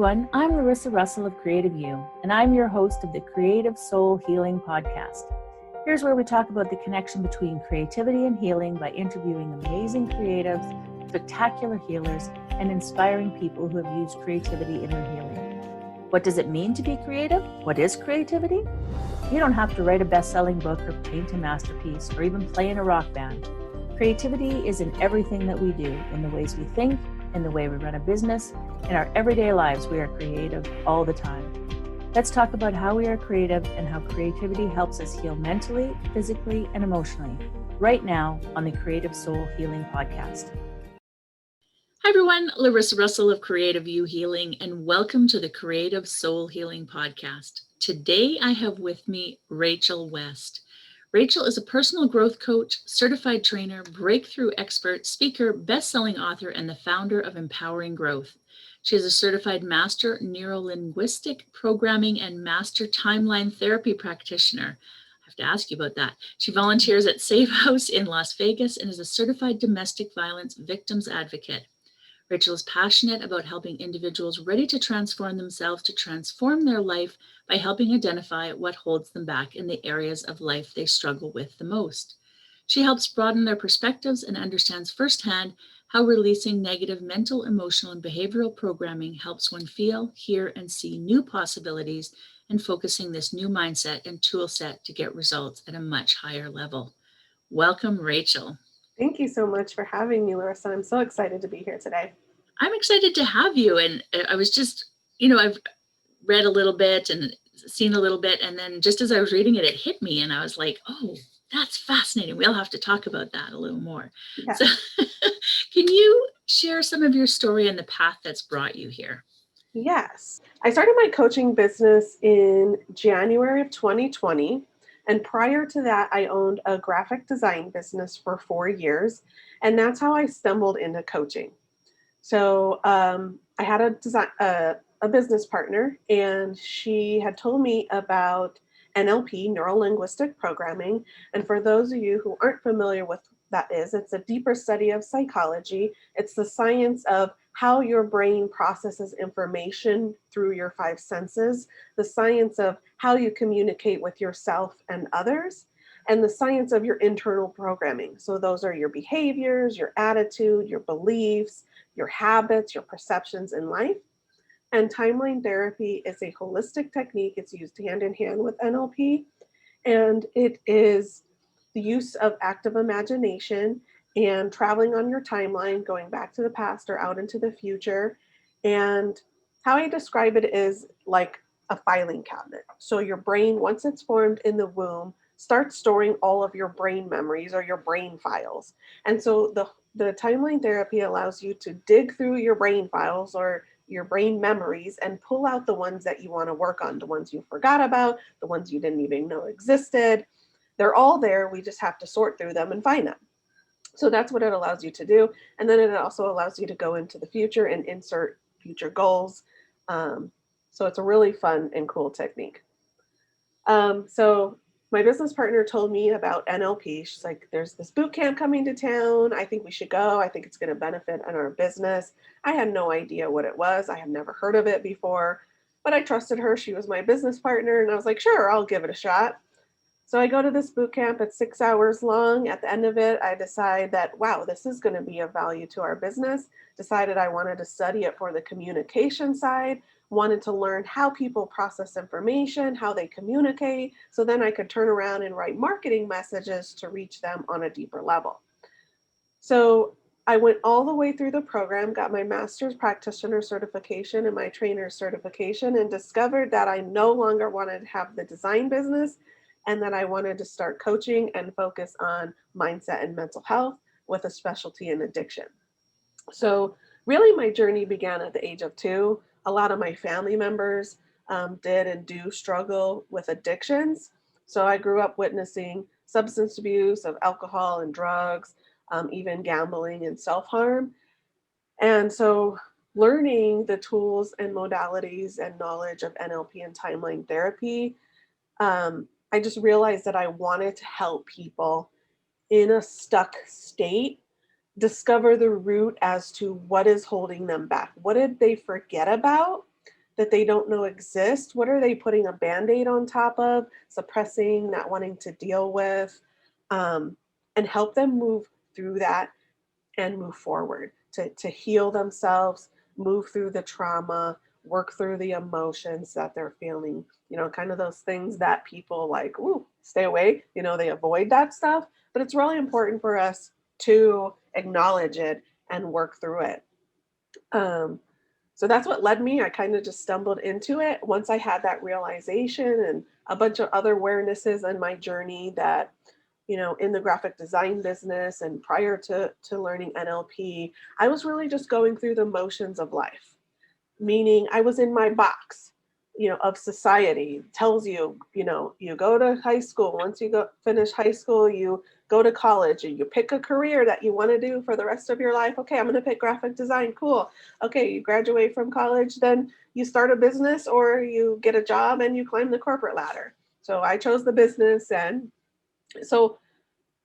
everyone, I'm Larissa Russell of Creative You, and I'm your host of the Creative Soul Healing Podcast. Here's where we talk about the connection between creativity and healing by interviewing amazing creatives, spectacular healers, and inspiring people who have used creativity in their healing. What does it mean to be creative? What is creativity? You don't have to write a best-selling book or paint a masterpiece or even play in a rock band. Creativity is in everything that we do, in the ways we think, in the way we run a business. In our everyday lives, we are creative all the time. Let's talk about how we are creative and how creativity helps us heal mentally, physically, and emotionally, right now on the Creative Soul Healing Podcast. Hi everyone, Larissa Russell of Creative You Healing, and welcome to the Creative Soul Healing Podcast. Today I have with me Rachel West. Rachel is a personal growth coach, certified trainer, breakthrough expert, speaker, best-selling author, and the founder of Empowering Growth. She is a certified master Neuro-Linguistic programming and master timeline therapy practitioner. I have to ask you about that. She volunteers at Safe House in Las Vegas and is a certified domestic violence victims advocate. Rachel is passionate about helping individuals ready to transform themselves to transform their life by helping identify what holds them back in the areas of life they struggle with the most. She helps broaden their perspectives and understands firsthand how releasing negative mental, emotional, and behavioral programming helps one feel, hear, and see new possibilities and focusing this new mindset and tool set to get results at a much higher level. Welcome, Rachel. Thank you so much for having me, Larissa. I'm so excited to be here today. I'm excited to have you. And I was just, I've read a little bit and seen a little bit. And then just as I was reading it, it hit me. And I was like, oh, that's fascinating. We'll have to talk about that a little more. Yeah. So can you share some of your story and the path that's brought you here? Yes. I started my coaching business in January of 2020. And prior to that, I owned a graphic design business for 4 years. And that's how I stumbled into coaching. So I had a business partner, and she had told me about NLP, Neuro-Linguistic Programming. And for those of you who aren't familiar with that is, it's a deeper study of psychology. It's the science of how your brain processes information through your 5 senses, the science of how you communicate with yourself and others, and the science of your internal programming. So those are your behaviors, your attitude, your beliefs, your habits, your perceptions in life. And timeline therapy is a holistic technique. It's used hand in hand with NLP. And it is the use of active imagination and traveling on your timeline, going back to the past or out into the future. And how I describe it is like a filing cabinet. So your brain, once it's formed in the womb, starts storing all of your brain memories or your brain files. And so the timeline therapy allows you to dig through your brain files or your brain memories and pull out the ones that you want to work on, the ones you forgot about, the ones you didn't even know existed. They're all there. We just have to sort through them and find them. So that's what it allows you to do. And then it also allows you to go into the future and insert future goals. So it's a really fun and cool technique. So my business partner told me about NLP. She's like, there's this boot camp coming to town. I think we should go. I think it's going to benefit in our business. I had no idea what it was. I had never heard of it before, but I trusted her. She was my business partner. And I was like, sure, I'll give it a shot. So I go to this boot camp. It's 6 hours long. At the end of it, I decide that, wow, this is going to be of value to our business. Decided I wanted to study it for the communication side, wanted to learn how people process information, how they communicate, so then I could turn around and write marketing messages to reach them on a deeper level. So I went all the way through the program, got my master's practitioner certification and my trainer's certification, and discovered that I no longer wanted to have the design business and that I wanted to start coaching and focus on mindset and mental health with a specialty in addiction. So really my journey began at the age of 2. A lot of my family members did and do struggle with addictions. So I grew up witnessing substance abuse of alcohol and drugs, even gambling and self-harm. And so learning the tools and modalities and knowledge of NLP and timeline therapy, I just realized that I wanted to help people in a stuck state discover the root as to what is holding them back. What did they forget about that they don't know exist? What are they putting a Band-Aid on top of, suppressing, not wanting to deal with, and help them move through that and move forward to heal themselves, move through the trauma, work through the emotions that they're feeling, kind of those things that people like, ooh, stay away, they avoid that stuff. But it's really important for us to acknowledge it and work through it. So that's what led me. I kind of just stumbled into it once I had that realization and a bunch of other awarenesses in my journey that, in the graphic design business and prior to learning NLP, I was really just going through the motions of life, meaning I was in my box, of society. Tells you, you go to high school. Once you finish high school, you go to college and you pick a career that you want to do for the rest of your life. Okay, I'm going to pick graphic design. Cool. Okay, you graduate from college, then you start a business or you get a job and you climb the corporate ladder. So I chose the business. And so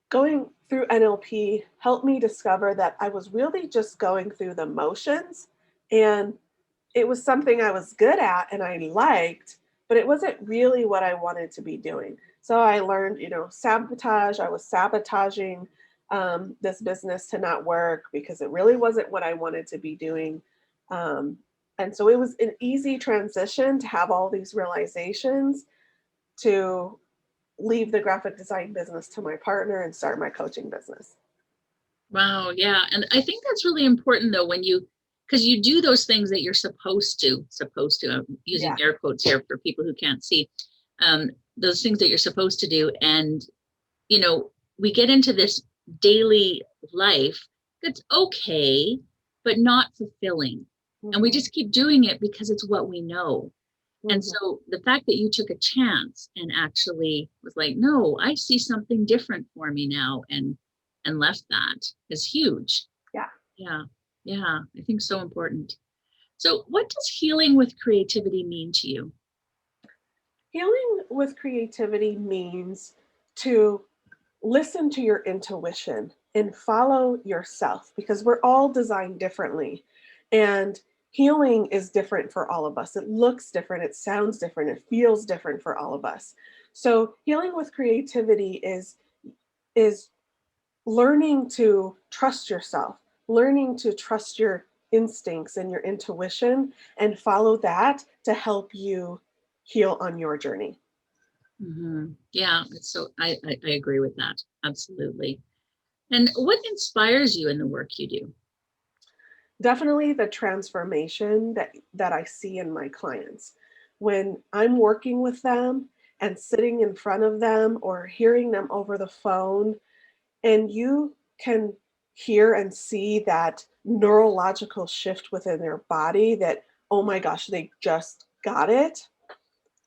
going through NLP helped me discover that I was really just going through the motions, and it was something I was good at and I liked, but it wasn't really what I wanted to be doing. So I learned, sabotage. I was sabotaging this business to not work because it really wasn't what I wanted to be doing. And so it was an easy transition to have all these realizations to leave the graphic design business to my partner and start my coaching business. Wow. Yeah. And I think that's really important though, because you do those things that you're supposed to, I'm using air quotes here for people who can't see, those things that you're supposed to do. And, we get into this daily life that's okay, but not fulfilling. Mm-hmm. And we just keep doing it because it's what we know. Mm-hmm. And so the fact that you took a chance and actually was like, no, I see something different for me now, and left that is huge. Yeah, I think so important. So what does healing with creativity mean to you? Healing with creativity means to listen to your intuition and follow yourself, because we're all designed differently, and healing is different for all of us. It looks different, it sounds different, it feels different for all of us. So healing with creativity is learning to trust yourself, learning to trust your instincts and your intuition and follow that to help you heal on your journey. Mm-hmm. Yeah, so I agree with that. Absolutely. And what inspires you in the work you do? Definitely the transformation that I see in my clients. When I'm working with them and sitting in front of them or hearing them over the phone, and you can hear and see that neurological shift within their body that, oh my gosh, they just got it.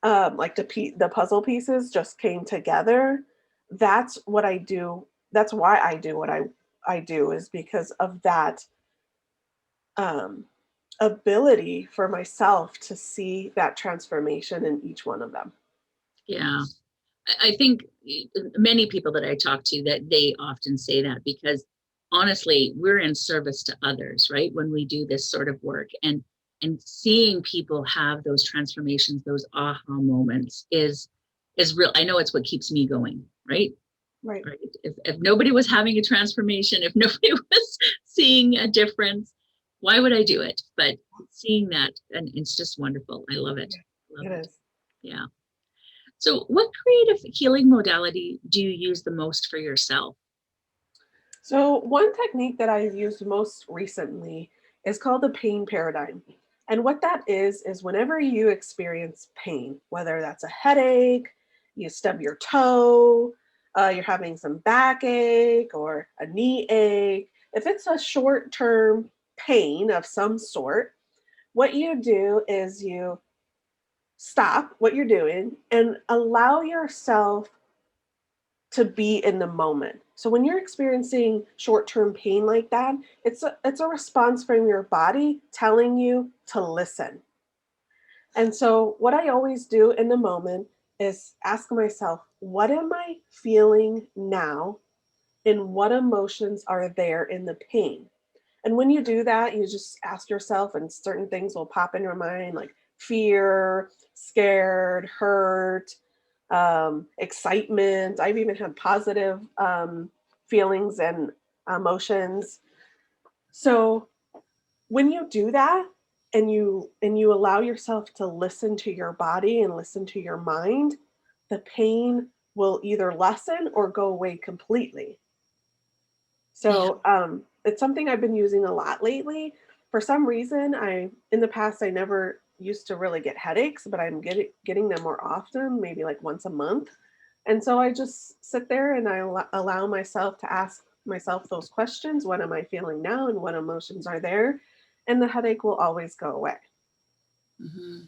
Like the puzzle pieces just came together. That's what I do. That's why I do what I do, is because of that ability for myself to see that transformation in each one of them. Yeah. I think many people that I talk to, that they often say that, because honestly, we're in service to others, right? When we do this sort of work, and seeing people have those transformations, those aha moments is real. I know it's what keeps me going, right? Right. If nobody was having a transformation, if nobody was seeing a difference, why would I do it? But seeing that, and it's just wonderful. I love it. It is. Yeah. So what creative healing modality do you use the most for yourself? So one technique that I've used most recently is called the pain paradigm. And what that is whenever you experience pain, whether that's a headache, you stub your toe, you're having some backache or a knee ache, if it's a short-term pain of some sort, what you do is you stop what you're doing and allow yourself to be in the moment. So when you're experiencing short-term pain like that, it's a response from your body telling you to listen. And so what I always do in the moment is ask myself, what am I feeling now? And what emotions are there in the pain? And when you do that, you just ask yourself, and certain things will pop in your mind, like fear, scared, hurt, excitement. I've even had positive feelings and emotions. So when you do that and you allow yourself to listen to your body and listen to your mind, the pain will either lessen or go away completely. So it's something I've been using a lot lately. For some reason, in the past I never used to really get headaches, but I'm getting them more often, maybe like once a month. And so I just sit there and I allow myself to ask myself those questions. What am I feeling now, and what emotions are there? And the headache will always go away. Mm-hmm.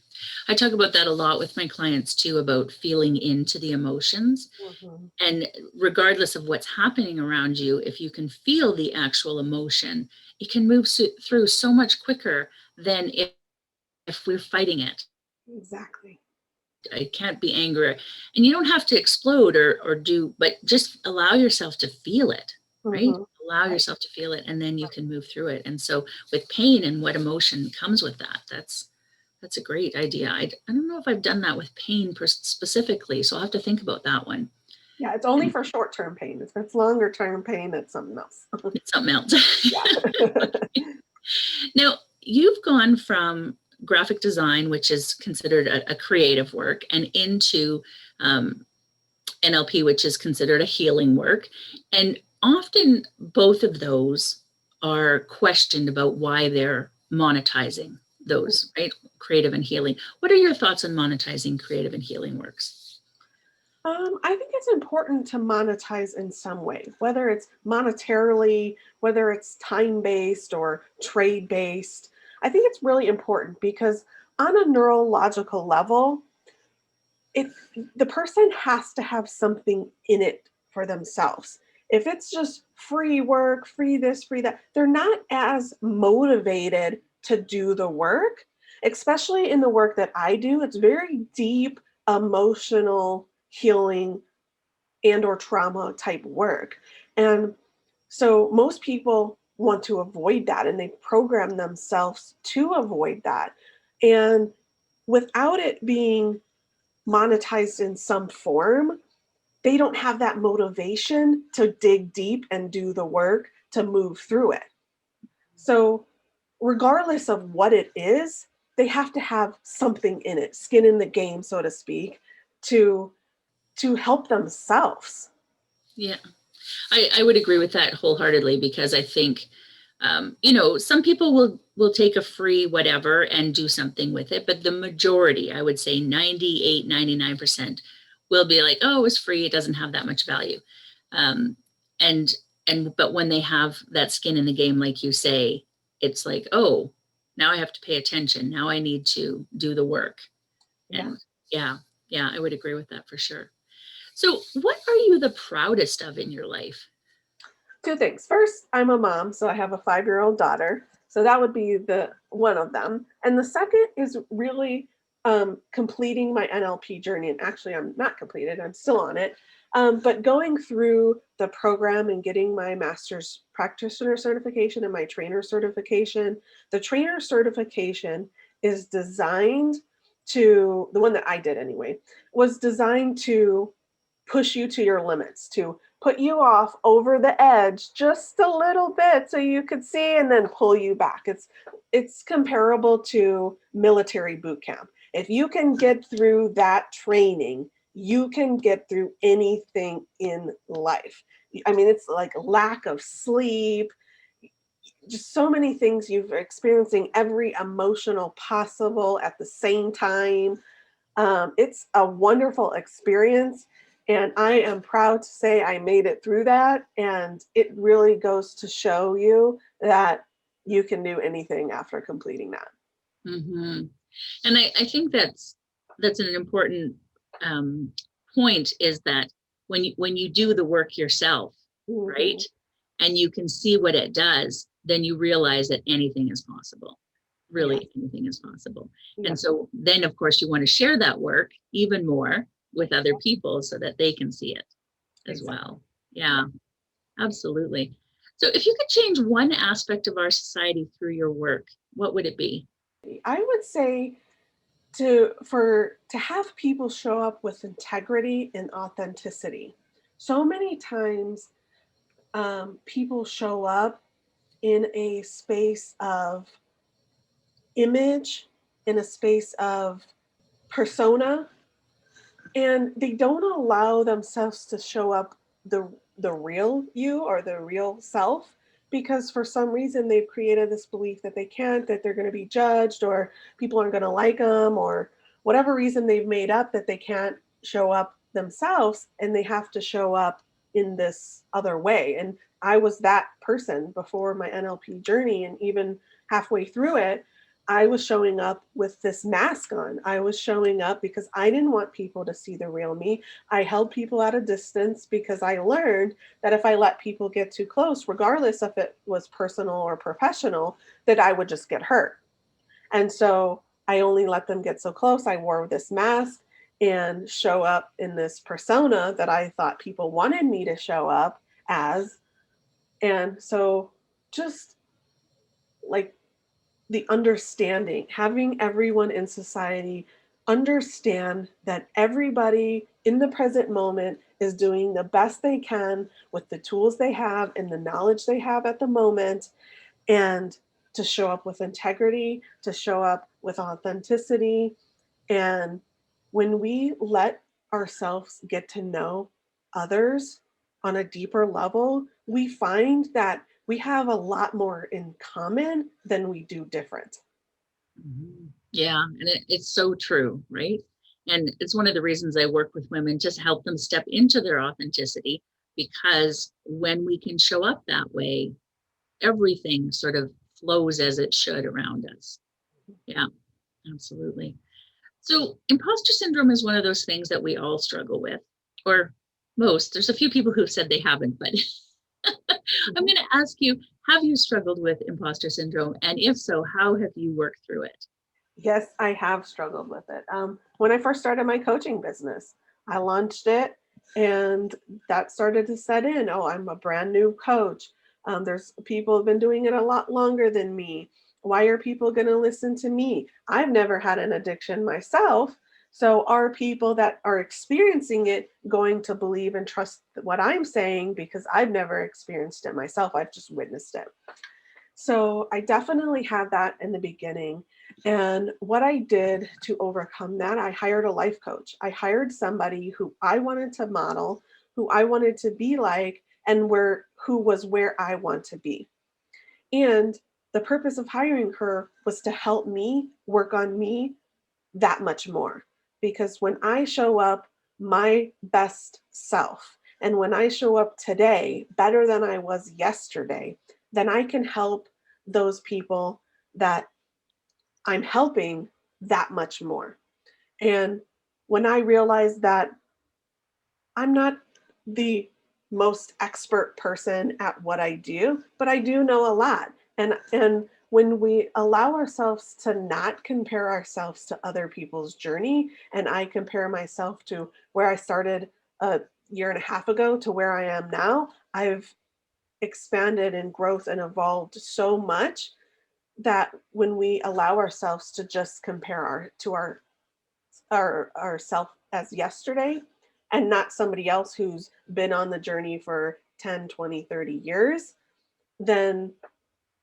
I talk about that a lot with my clients too, about feeling into the emotions. Mm-hmm. And regardless of what's happening around you, if you can feel the actual emotion, it can move through so much quicker than if we're fighting it. Exactly. It can't be anger. And you don't have to explode or do, but just allow yourself to feel it, right? Mm-hmm. Allow yourself to feel it, and then you can move through it. And so with pain and what emotion comes with that, that's a great idea. I don't know if I've done that with pain specifically, so I'll have to think about that one. Yeah, it's only for short-term pain. If it's longer-term pain, it's something else. It's something else. Yeah. Now, you've gone from graphic design, which is considered a creative work, and into NLP, which is considered a healing work. And often both of those are questioned about why they're monetizing those, right? Creative and healing. What are your thoughts on monetizing creative and healing works? I think it's important to monetize in some way, whether it's monetarily, whether it's time-based or trade-based. I think it's really important because on a neurological level, the person has to have something in it for themselves. If it's just free work, free this, free that, they're not as motivated to do the work, especially in the work that I do. It's very deep, emotional healing and or trauma type work. And so most people want to avoid that, and they program themselves to avoid that. And without it being monetized in some form, they don't have that motivation to dig deep and do the work to move through it. So regardless of what it is, they have to have something in it, skin in the game, so to speak, to help themselves. Yeah, I would agree with that wholeheartedly, because I think, some people will take a free whatever and do something with it, but the majority, I would say 98, 99% will be like, oh, it was free, it doesn't have that much value. But when they have that skin in the game, like you say, it's like, oh, now I have to pay attention. Now I need to do the work. And yeah, I would agree with that for sure. So what are you the proudest of in your life? Two things. First, I'm a mom, so I have a 5-year-old daughter. So that would be the one of them. And the second is really completing my NLP journey. And actually, I'm not completed. I'm still on it. But going through the program and getting my master's practitioner certification and my trainer certification. The trainer certification is designed to, the one that I did anyway, was designed to push you to your limits, to put you off over the edge just a little bit so you could see, and then pull you back. It's comparable to military boot camp. If you can get through that training, you can get through anything in life. I mean, it's like lack of sleep, just so many things. You're experiencing every emotional possible at the same time. It's a wonderful experience. And I am proud to say I made it through that. And it really goes to show you that you can do anything after completing that. Mm-hmm. And I think that's an important point, is that when you do the work yourself, mm-hmm. right, and you can see what it does, then you realize that anything is possible. Really, anything is possible. And so then, of course, you want to share that work even more with other people so that they can see it as well. Yeah, absolutely. So if you could change one aspect of our society through your work, what would it be? I would say to have people show up with integrity and authenticity. So many times people show up in a space of image, in a space of persona, and they don't allow themselves to show up the real you or the real self, because for some reason they've created this belief that they can't, that they're going to be judged, or people aren't going to like them, or whatever reason they've made up that they can't show up themselves and they have to show up in this other way. And I was that person before my NLP journey, and even halfway through it, I was showing up with this mask on. I was showing up because I didn't want people to see the real me. I held people at a distance because I learned that if I let people get too close, regardless if it was personal or professional, that I would just get hurt. And so I only let them get so close. I wore this mask and show up in this persona that I thought people wanted me to show up as. And so just like the understanding, having everyone in society understand that everybody in the present moment is doing the best they can with the tools they have and the knowledge they have at the moment, and to show up with integrity, to show up with authenticity. And when we let ourselves get to know others on a deeper level, we find that we have a lot more in common than we do different. Yeah, and it's so true, right? And it's one of the reasons I work with women, just help them step into their authenticity, because when we can show up that way, everything sort of flows as it should around us. Yeah, absolutely. So imposter syndrome is one of those things that we all struggle with, or most. There's a few people who've said they haven't, but I'm going to ask you, have you struggled with imposter syndrome? And if so, how have you worked through it? Yes, I have struggled with it. When I first started my coaching business, I launched it, and that started to set in. Oh, I'm a brand new coach. There's people have been doing it a lot longer than me. Why are people going to listen to me? I've never had an addiction myself. So are people that are experiencing it going to believe and trust what I'm saying, because I've never experienced it myself? I've just witnessed it. So I definitely had that in the beginning. And what I did to overcome that, I hired a life coach. I hired somebody who I wanted to model, who I wanted to be like, and who was where I want to be. And the purpose of hiring her was to help me work on me that much more. Because when I show up my best self, and when I show up today better than I was yesterday, then I can help those people that I'm helping that much more. And when I realized that I'm not the most expert person at what I do, but I do know a lot. And when we allow ourselves to not compare ourselves to other people's journey, and I compare myself to where I started a year and a half ago to where I am now, I've expanded and growth and evolved so much that when we allow ourselves to just compare our self as yesterday, and not somebody else who's been on the journey for 10, 20, 30 years, then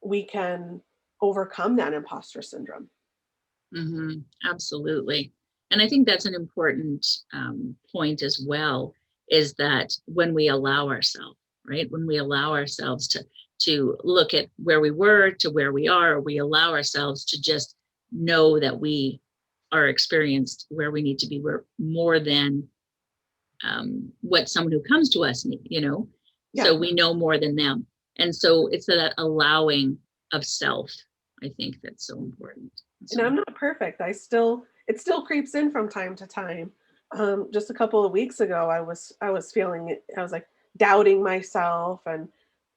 we can overcome that imposter syndrome. Absolutely. And I think that's an important point as well, is that when we allow ourselves, right? When we allow ourselves to look at where we were to where we are, we allow ourselves to just know that we are experienced where we need to be. We're more than what someone who comes to us, Yeah. So we know more than them. And so it's that allowing of self. I think that's so important. And I'm not perfect. It still creeps in from time to time. Just a couple of weeks ago, I was feeling it. I was like doubting myself, and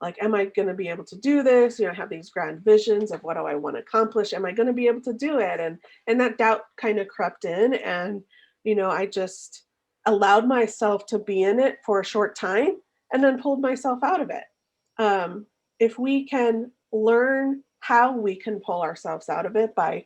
like, am I going to be able to do this? I have these grand visions of what do I want to accomplish. Am I going to be able to do it? And that doubt kind of crept in, and I just allowed myself to be in it for a short time, and then pulled myself out of it. If we can learn how we can pull ourselves out of it by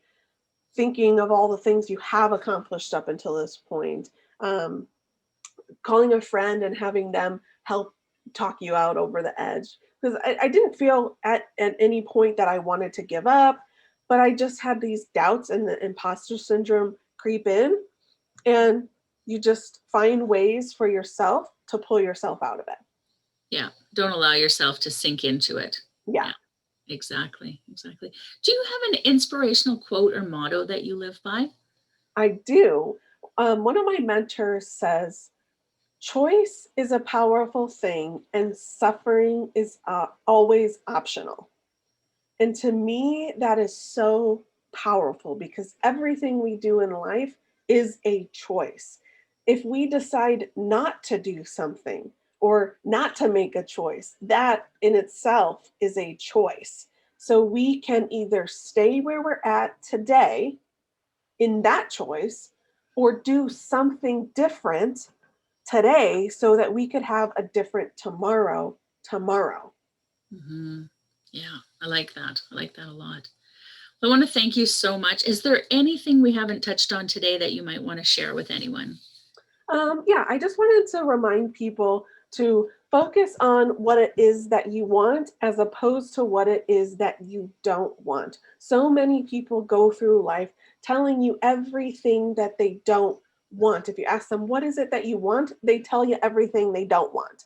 thinking of all the things you have accomplished up until this point, calling a friend and having them help talk you out over the edge. Because I didn't feel at any point that I wanted to give up, but I just had these doubts and the imposter syndrome creep in. And you just find ways for yourself to pull yourself out of it. Yeah. Don't allow yourself to sink into it. Yeah. Exactly. Do you have an inspirational quote or motto that you live by? I do. One of my mentors says, choice is a powerful thing and suffering is always optional. And to me, that is so powerful because everything we do in life is a choice. If we decide not to do something or not to make a choice, that in itself is a choice. So we can either stay where we're at today in that choice or do something different today so that we could have a different tomorrow. Mm-hmm. Yeah, I like that. I like that a lot. I want to thank you so much. Is there anything we haven't touched on today that you might want to share with anyone? Yeah, I just wanted to remind people to focus on what it is that you want as opposed to what it is that you don't want. So many people go through life telling you everything that they don't want. If you ask them, what is it that you want? They tell you everything they don't want.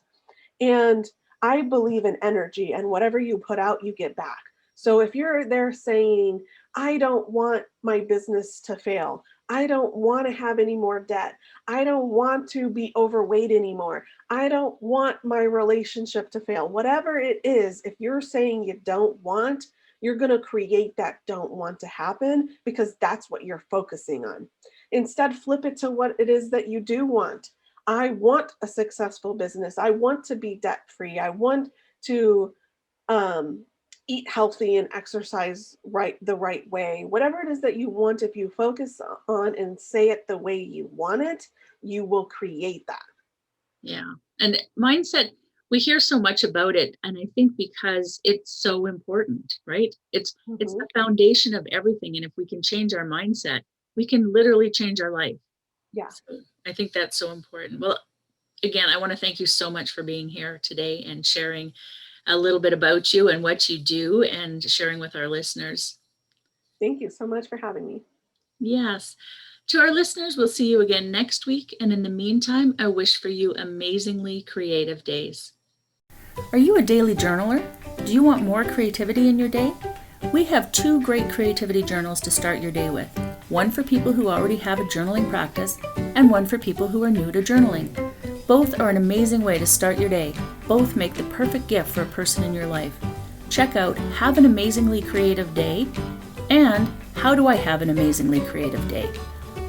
And I believe in energy, and whatever you put out, you get back. So if you're there saying, I don't want my business to fail, I don't want to have any more debt, I don't want to be overweight anymore, I don't want my relationship to fail, whatever it is, if you're saying you don't want, you're going to create that don't want to happen because that's what you're focusing on. Instead, flip it to what it is that you do want. I want a successful business. I want to be debt free. I want to eat healthy and exercise the right way. Whatever it is that you want, if you focus on and say it the way you want it, you will create that. Yeah. And mindset, we hear so much about it. And I think because it's so important, right? It's the foundation of everything. And if we can change our mindset, we can literally change our life. Yeah. So I think that's so important. Well, again, I want to thank you so much for being here today and sharing a little bit about you and what you do and sharing with our listeners. Thank you so much for having me. Yes. To our listeners, we'll see you again next week. And in the meantime, I wish for you amazingly creative days. Are you a daily journaler? Do you want more creativity in your day? We have 2 great creativity journals to start your day with. One for people who already have a journaling practice and one for people who are new to journaling. Both are an amazing way to start your day. Both make the perfect gift for a person in your life. Check out Have an Amazingly Creative Day and How Do I Have an Amazingly Creative Day?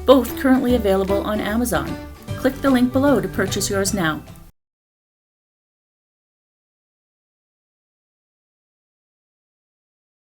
Both currently available on Amazon. Click the link below to purchase yours now.